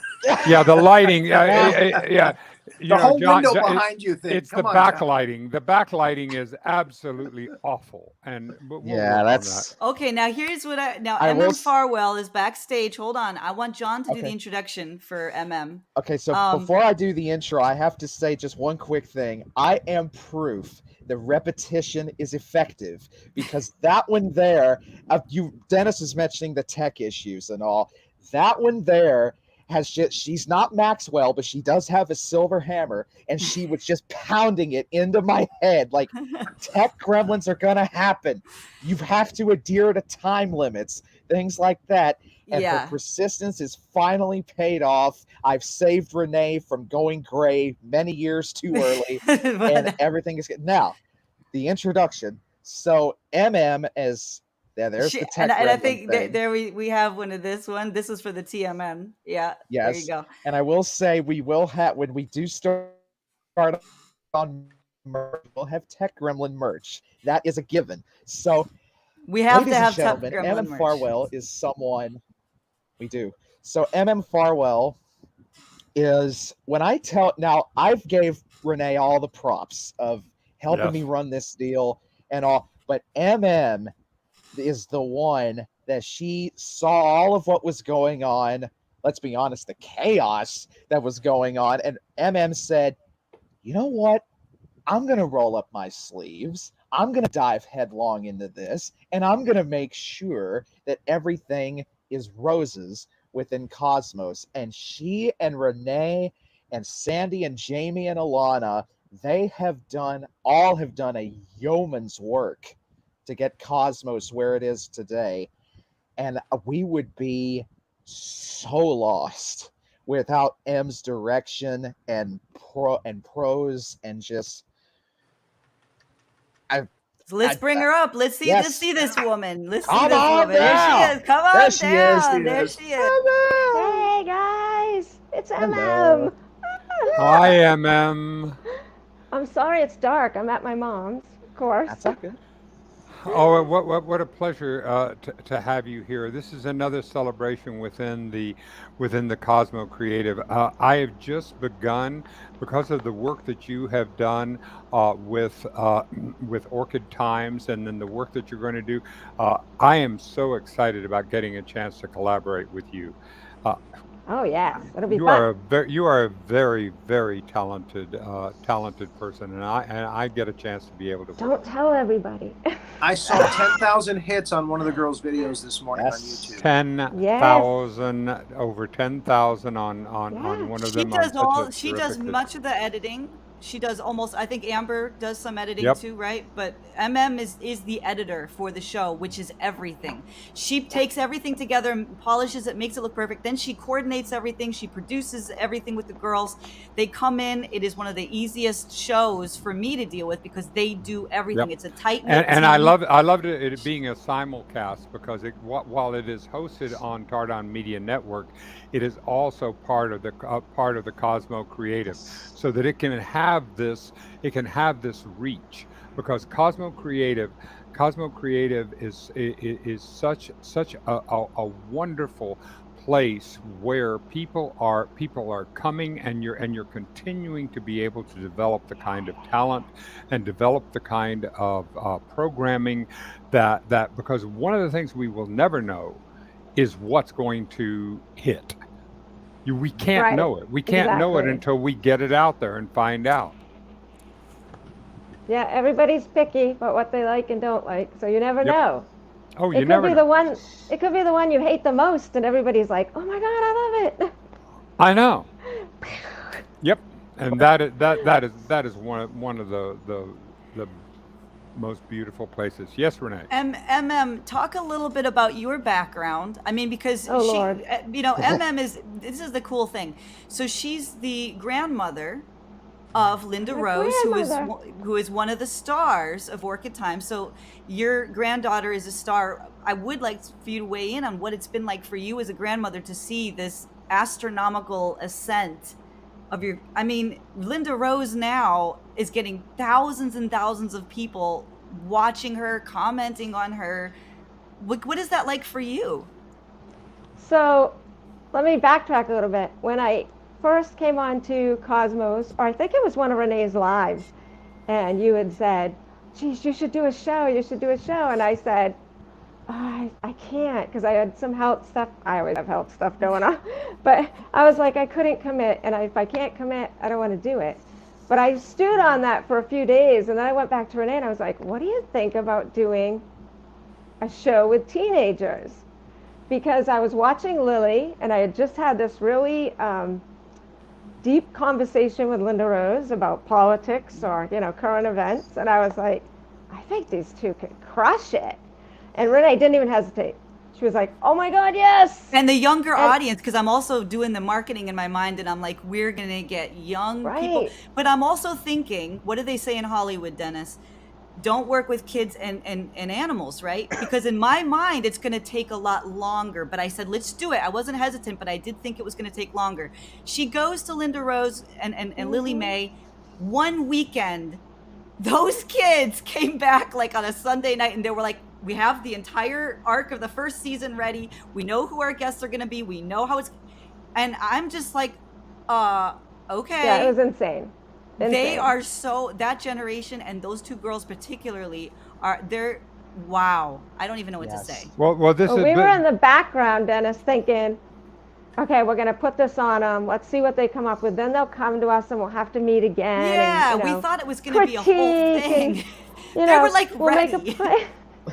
Yeah, the lighting. Yeah, the whole window behind you thing. It's the backlighting. The backlighting is absolutely awful. And we'll that's okay. Now here's what MM Farwell is backstage. Hold on, I want John to do the introduction for MM. Okay, so before I do the intro, I have to say just one quick thing. I am proof that repetition is effective, because that one there, Dennis is mentioning the tech issues and all. That one there she's not Maxwell, but she does have a silver hammer, and she was just pounding it into my head like tech gremlins are going to happen. You have to adhere to time limits, things like that. And her persistence is finally paid off. I've saved Renee from going gray many years too early, and everything is good. Now, the introduction. So MM as... Yeah, there's the tech. And I think there we have one of this one. This is for the TMM. Yeah. Yes. There you go. And I will say we will have, when we do start on merch, we'll have Tech Gremlin merch. That is a given. So we have to have Tech Gremlin MM merch. Farwell is someone we do. So MM Farwell is I've gave Renee all the props of helping me run this deal and all, but MM is the one that she saw all of what was going on. Let's be honest, the chaos that was going on. And MM said, you know what? I'm going to roll up my sleeves. I'm going to dive headlong into this. And I'm going to make sure that everything is roses within Cosmos. And she and Renee and Sandy and Jamie and Alana, they have done a yeoman's work to get Cosmos where it is today. And we would be so lost without M's direction and pros and just... Let's bring her up. Let's see this woman. Let's see Come this on woman. down. There she is. Come on There she down. is. There she is. Hey guys, it's MM. Hi, MM. I'm sorry it's dark. I'm at my mom's, of course. That's okay. Oh, what a pleasure to have you here. This is another celebration within the Cosmo Creative. I have just begun, because of the work that you have done with Orchid Times, and then the work that you're going to do. I am so excited about getting a chance to collaborate with you. Oh yes, it'll be You fun. you are a very, very talented person, and I get a chance to be able to. Don't tell everybody. I saw 10,000 hits on one of the girls' videos this morning on YouTube. 10,000, over 10,000 on one of them. She does much of the editing. She does almost, I think Amber does some editing too, right? But MM is the editor for the show, which is everything. She takes everything together and polishes it, makes it look perfect. Then she coordinates everything. She produces everything with the girls. They come in. It is one of the easiest shows for me to deal with because they do everything. It's a tight-knit and team. I loved it being a simulcast because while it is hosted on Tardan Media Network, it is also part of the Cosmo Creative, so that it can have this reach, because Cosmo Creative is such a wonderful place where people are coming, and you're continuing to be able to develop the kind of talent and develop the kind of programming that because one of the things we will never know is what's going to hit. We can't know it. We can't know it until we get it out there and find out. Yeah, everybody's picky about what they like and don't like, so you never Yep. know. Oh, It you could never be know. the one. It could be the one you hate the most, and everybody's like, "Oh my God, I love it." I know. Yep. And that is one of the most beautiful places. Yes, Renee. Talk a little bit about your background. I mean, because Oh Lord. this is the cool thing. So she's the grandmother of Linda My Rose, grandmother. who is one of the stars of Orchid Time. So your granddaughter is a star. I would like for you to weigh in on what it's been like for you as a grandmother to see this astronomical ascent of your. I mean, Linda Rose now is getting thousands and thousands of people watching her, commenting on her. What is that like for you? So let me backtrack a little bit. When I first came on to Cosmos, or I think it was one of Renee's lives, and you had said, "Geez, you should do a show. You should do a show." And I said, oh, I can't because I had some health stuff. I always have health stuff going on. But I was like, I couldn't commit. And if I can't commit, I don't want to do it. But I stood on that for a few days. And then I went back to Renee and I was like, what do you think about doing a show with teenagers? Because I was watching Lily and I had just had this really deep conversation with Linda Rose about politics or, current events. And I was like, I think these two could crush it. And Renee didn't even hesitate. She was like, "Oh my God, yes!" And the younger audience, because I'm also doing the marketing in my mind, and I'm like, we're gonna get young people. Right. But I'm also thinking, what do they say in Hollywood, Dennis? Don't work with kids and animals, right? Because in my mind, it's gonna take a lot longer. But I said, let's do it. I wasn't hesitant, but I did think it was gonna take longer. She goes to Linda Rose and Lily May one weekend. Those kids came back like on a Sunday night and they were like, we have the entire arc of the first season ready. We know who our guests are going to be. We know how it's, and I'm just like, okay. Yeah, it was insane. They are that generation and those two girls particularly they're, wow. I don't even know what to say. Well, We were in the background, Dennis, thinking, okay, we're going to put this on them. Let's see what they come up with. Then they'll come to us and we'll have to meet again. Yeah, and, we thought it was going to be a whole thing. And, they were like we'll ready. make a plan.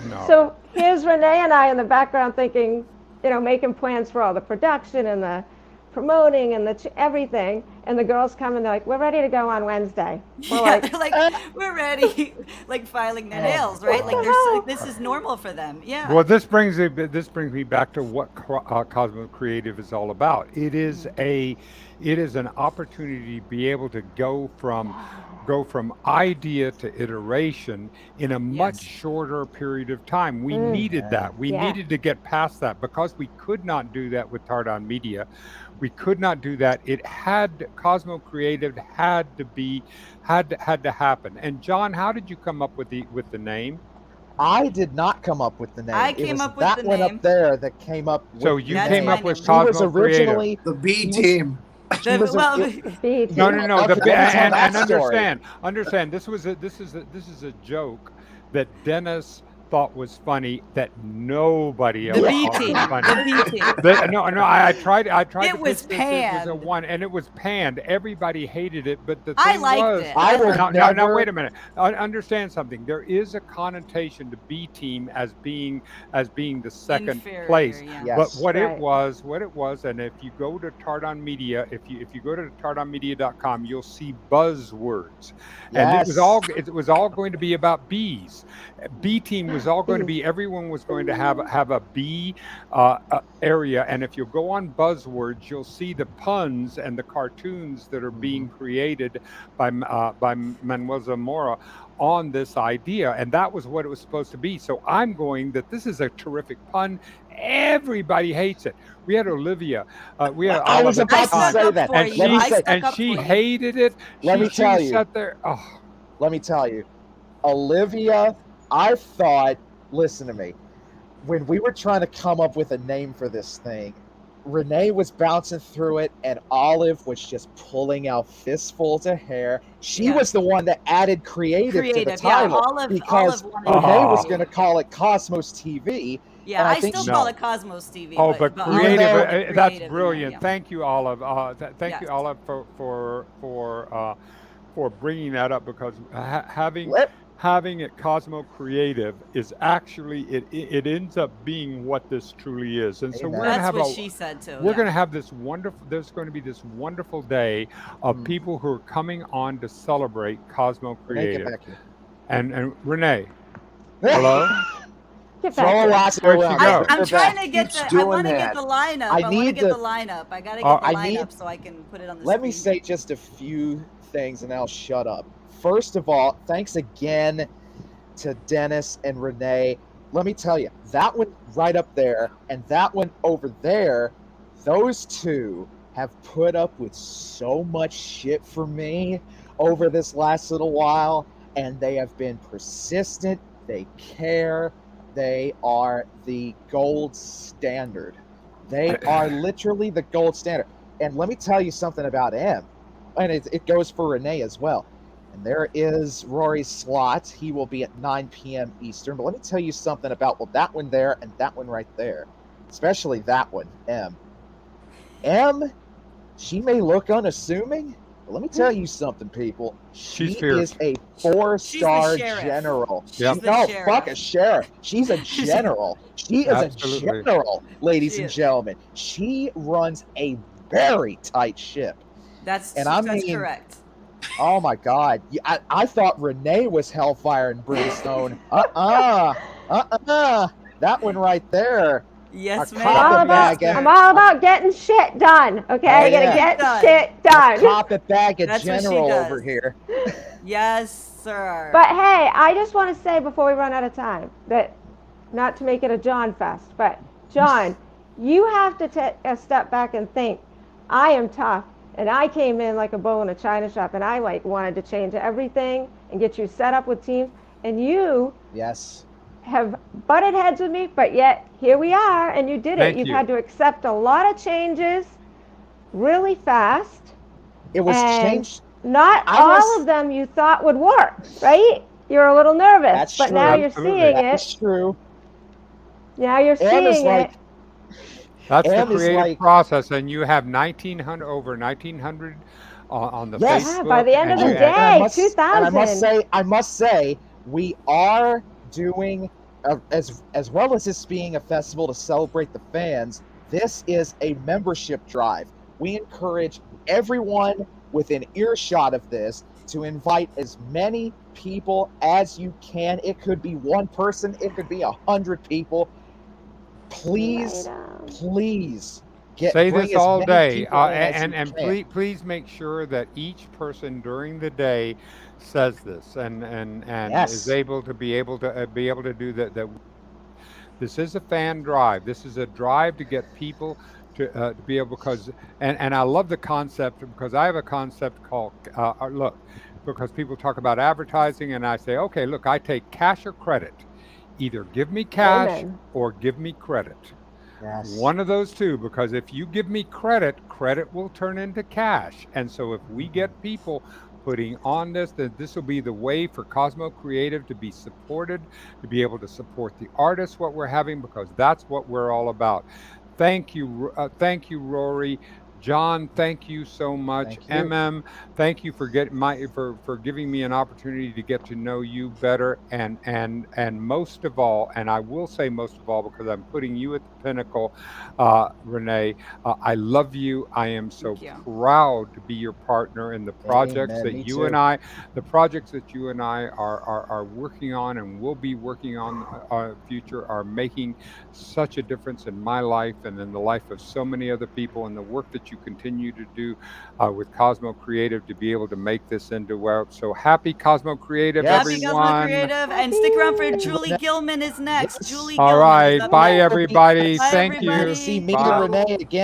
No. So here's Renee and I in the background thinking, making plans for all the production and the promoting and everything. And the girls come and they're like, we're ready to go on Wednesday. They're like, we're ready, like filing their nails, right? Like this is normal for them. Yeah. Well, this brings me back to what Cosmo Creative is all about. It is an opportunity to be able to go from idea to iteration in a much shorter period of time. We needed that. We needed to get past that because we could not do that with Tardan Media. We could not do that. Cosmo Creative had to happen. And John, how did you come up with the name? I did not come up with the name. I came up with that the one name. up there that came up with So you came up with He Cosmo was originally Creative. The B team. No. Okay, And understand. This is a joke that Dennis thought was funny that nobody else The B thought team. was funny. The B team. No. I tried. It to was pitch this. It was a panned. one, and it was panned. Everybody hated it, but the I thing liked was, it. I would now, never. wait a minute. Understand something. There is a connotation to B team as being the second Inferior, place. yeah. Yes. But what Right. it was, and if you go to Tardan Media, if you go to tardanmedia.com, you'll see buzzwords, and it was all going to be about bees. B team was all going to be everyone was going to have a bee area, and if you go on buzzwords, you'll see the puns and the cartoons that are being created by Manuel Zamora on this idea, and that was what it was supposed to be. So I'm going that this is a terrific pun. Everybody hates it. We had Olivia. We had I was Oliver about to Kahn, say that. and Let me say- she hated it. Let me tell you. Sat there. Oh. Let me tell you, Olivia, I thought, listen to me, when we were trying to come up with a name for this thing, Renee was bouncing through it and Olive was just pulling out fistfuls of hair. She was the one that added creative to the title because Renee was going to call it Cosmos TV. Yeah, I still call it Cosmos TV. Oh, but creative, that's brilliant. Yeah. Thank you, Olive. Thank you, Olive, for for bringing that up, because Let having it Cosmo Creative is actually it ends up being what this truly is. And so Amen. we're going to That's have what she said too. we're Yeah. going to have this wonderful, there's going to be this wonderful day of Mm. people who are coming on to celebrate Cosmo Renee, get Creative. back here. And Renee, hello? Get back Throw a here. lasso Where'd she around. go? I'm Her trying back. to get Keeps the. I doing want to get that. the lineup. I I want to need get the the- lineup. I gotta get the I lineup need- so I can put it on the Let screen. me say just a few things and I'll shut up. First of all, thanks again to Dennis and Renee. Let me tell you, that one right up there and that one over there, those two have put up with so much shit for me over this last little while, and they have been persistent. They care. They are the gold standard. They are literally the gold standard. And let me tell you something about M, and it goes for Renee as well. And there is Rory's slot. He will be at 9 p.m. Eastern. But let me tell you something about, well, that one there and that one right there. Especially that one, M. M, she may look unassuming, but let me tell you something, people. She's She fierce. is a 4-star sheriff. general. She's the No, sheriff. fuck a sheriff. She's a general. She is Absolutely. a general, ladies She and is. gentlemen. She runs a very tight ship. That's And that's mean, correct. Oh my God! I thought Renee was hellfire and brimstone. That one right there. Yes, a ma'am. carpetbagger. Yes, I'm sir. all about getting shit done. Okay, Oh, I gotta yeah. get shit done. Carpetbagger That's what she general does. over here. Yes, sir. But hey, I just want to say before we run out of time that, not to make it a John fest, but John, you have to take a step back and think, I am tough, and I came in like a bull in a china shop, and I wanted to change everything and get you set up with teams, and you Yes. have butted heads with me, but yet here we are, and you did Thank it. You've you. had to accept a lot of changes really fast. It was And changed. not I all was- of them you thought would work, right? You're a little nervous, That's but true. now you're Absolutely. seeing That's it. true. Now you're M is seeing like, it. That's the M is creative like- process, and you have 1,900 over 1,900 on the Yes. Facebook. Yeah, by the end of and the you- and day, I must, 2,000. And I must say, we are doing as well as this being a festival to celebrate the fans. This is a membership drive. We encourage everyone within earshot of this to invite as many people as you can. It could be one person. It could be 100 people. Please, Right on. please Say bring this as all many day, people in as and you and can. please make sure that each person during the day says this and Yes. is able to be able to do that. That this is a fan drive. This is a drive to get people to be able, because and I love the concept, because I have a concept called look, because people talk about advertising and I say, okay, look, I take cash or credit. Either give me cash Amen. or give me credit. Yes. One of those two, because if you give me credit, credit will turn into cash. And so if we get people putting on this, then this will be the way for Cosmo Creative to be supported, to be able to support the artists, what we're having, because that's what we're all about. Thank you, Rory. John, thank you so much. Thank you. Thank you for for giving me an opportunity to get to know you better, and most of all, and I will say most of all because I'm putting you at the pinnacle, Renee. I love you. I am so Thank you. proud to be your partner in the projects Amen. that Me you too. and I, are working on and will be working on future, are making such a difference in my life and in the life of so many other people, and the work that you continue to do with Cosmo Creative to be able to make this into so happy Cosmo Creative, Yes. Happy everyone. Cosmo Creative, and stick around for Happy. Julie Gilman is next. Yes. Julie All Gilman is right, up bye next. everybody. Bye, Thank everybody. you. See me Bye. and Renee again.